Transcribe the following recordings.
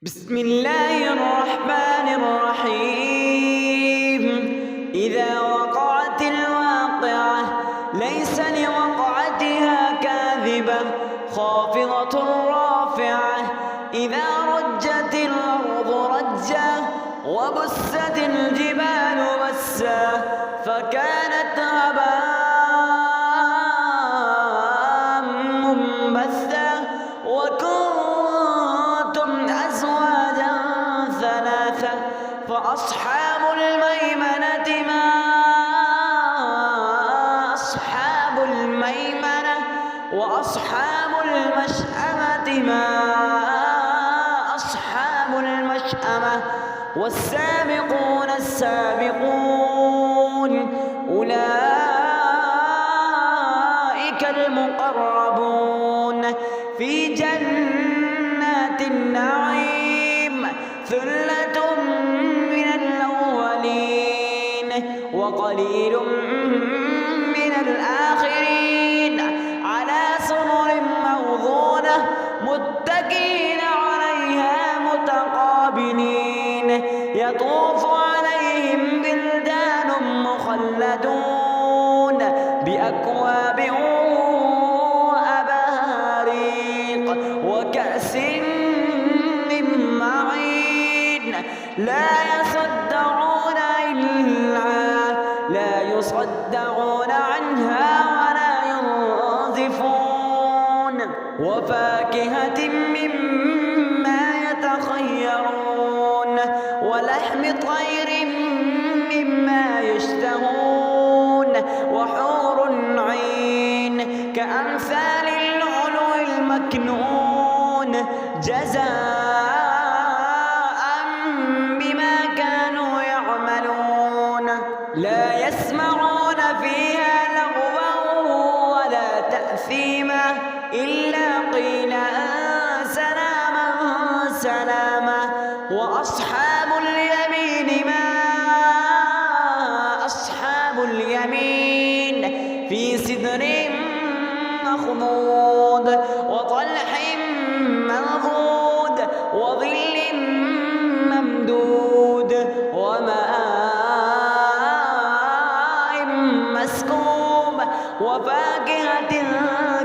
بسم الله الرحمن الرحيم. إذا وقعت الواقعة ليس لوقعتها كاذبة خافضة رافعة. إذا رجت الأرض رجا وبست الجبال بسا فكانت هباء منبثا وكنتم أزواجا ثلاثا فأصحاب الميمنة ما أصحاب الميمنة وأصحاب المشأمة ما أصحاب المشأمة والسابقون السابقون أولئك المقربون في جنات النعيم ثلة من الأولين وقليل من الآخرين على سرر موضونة متكئين عليها متقابلين يطوف عليهم بلدان مخلدون بأكواب وأباريق وكأس من معين لا يصدعون عنها ولا ينزفون وفاكهة مما يتخيرون ولحم طير مما يشتهون وحور عين كأمثال اللؤلؤ المكنون جزاء بما كانوا يعملون لا يسمعون فيها لغوا ولا تأثيما إلا قيلا سلاما سلاما وأصحاب اليمين ما أصحاب اليمين في سدر مخضود وطلح منضود وظل ممدود وماء مسكوب وفاكهة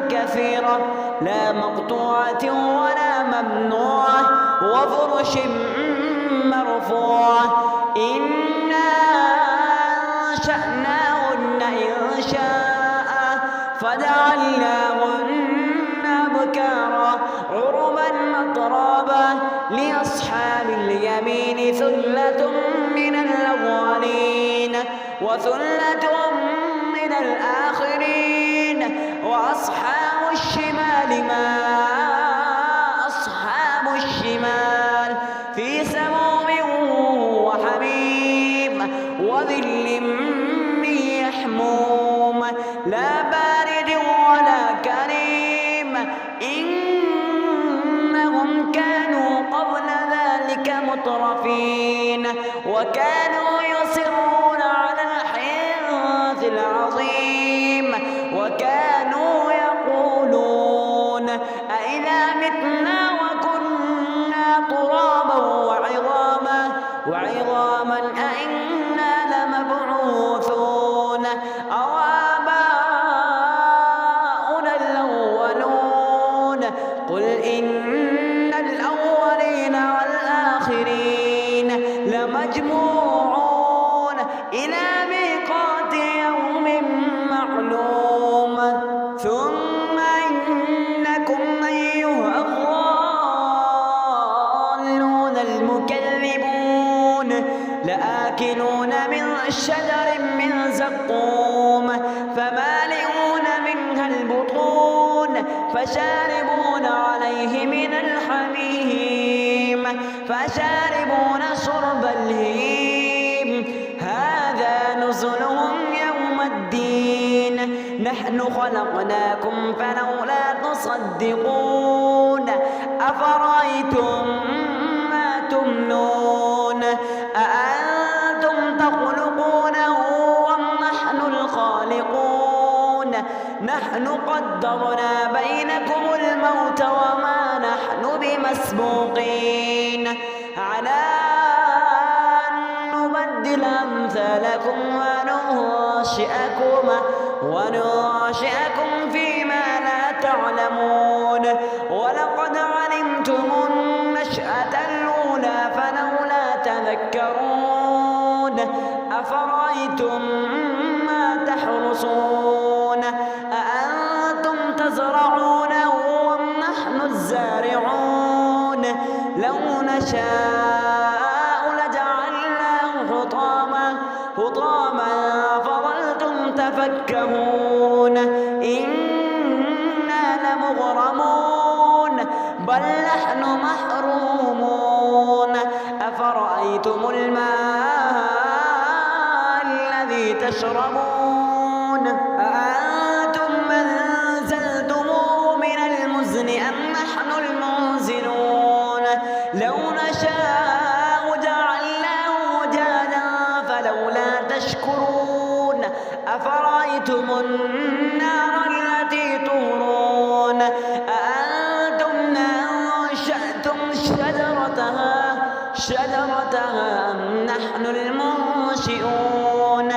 كثيرة لا مقطوعة ولا ممنوعة وفرش مرفوعة إنا أنشأناهن إنشاء فجعلناهن أبكارا عربا أترابا لأصحاب اليمين ثلة من الأولين وثلة من الآخرين وأصحاب الشمال ما أصحاب الشمال في سموم وحميم وظل من يحموم لا بارد ولا كريم إنهم كانوا قبل ذلك مترفين وكانوا يصرون على الحنث العظيم وكانوا يقولون أئذا متنا وكنا ترابا وعظاما أئنا لمبعوثون أو آباؤنا الأولون قل إن الأولين والآخرين لمجموعون إلى ميقات يوم معلوم ثم إنكم أيها الضالون المكذبون لآكلون من شجر من زقوم فمالئون منها البطون فشاربون عليه من الحميم فشاربون شرب الهيم هذا نزلهم يوم الدين نحن خلقناكم فلولا تصدقون أفرأيتم ما تمنون أأنتم تخلقونه أم نحن الخالقون نحن قدرنا بينكم الموت وما نحن بمسبوقين على أن نبدل أمثالكم وننشئكم فيما لا تعلمون ولقد علمتم النشأة الأولى فلولا تذكرون أفرأيتم ما تحرثون أأنتم تزرعونه أم نحن الزارعون لو نشاء لجعلناه حطاما فظلتم تفكهون إنا لمغرمون بل نحن محرومون أفرأيتم الماء الذي تشربون أأنتم أنزلتموه من المزن أم نحن المنزلون لو نشاء جعلناه أجاجا فلولا تشكرون أفرأيتم النار التي تورون أأنتم أنشأتم شجرتها أم نحن المنشئون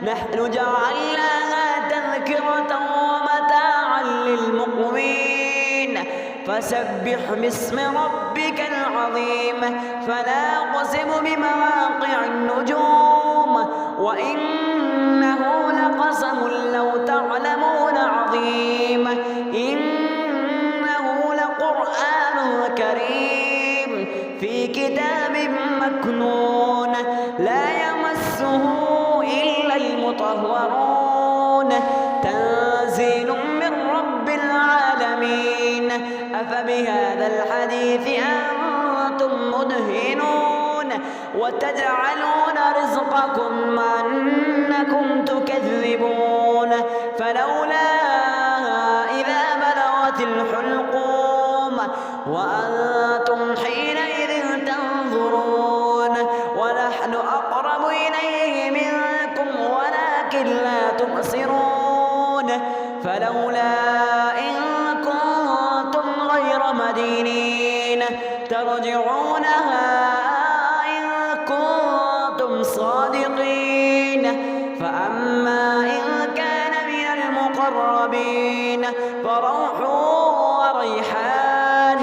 نحن جعلناها تذكرة ومتاعا للمقوين فسبح باسم ربك العظيم فلا أقسم بمواقع النجوم وإنه لقسم لو تعلمون عظيم إنه لقرآن كريم في كتاب مكنون لا يمسه إلا المطهرون تنزيل من رب العالمين أفبهذا الحديث أنتم مدهنون وتجعلون رزقكم أنكم تكذبون فلولا إذا بلغت الحلقوم وأنتم حينئذ تنظرون ونحن أقرب إليه منكم ولكن لا تبصرون فلولا إن كنتم غير مدينين ترجعونها إن كنتم صادقين فأما إن كان من المقربين فروح وريحان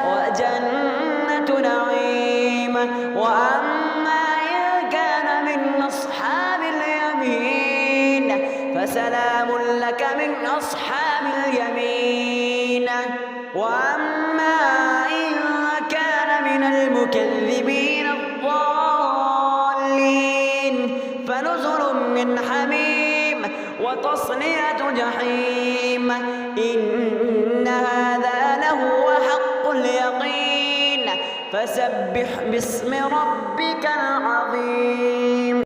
وجنة نعيم وأما إن كان من أصحاب اليمين فسلام لك من أصحاب اليمين وأما إن كان من المكذبين الضالين فنزل من حميم وتصلية جحيم إن هذا لهو حق اليقين فسبح باسم ربك العظيم.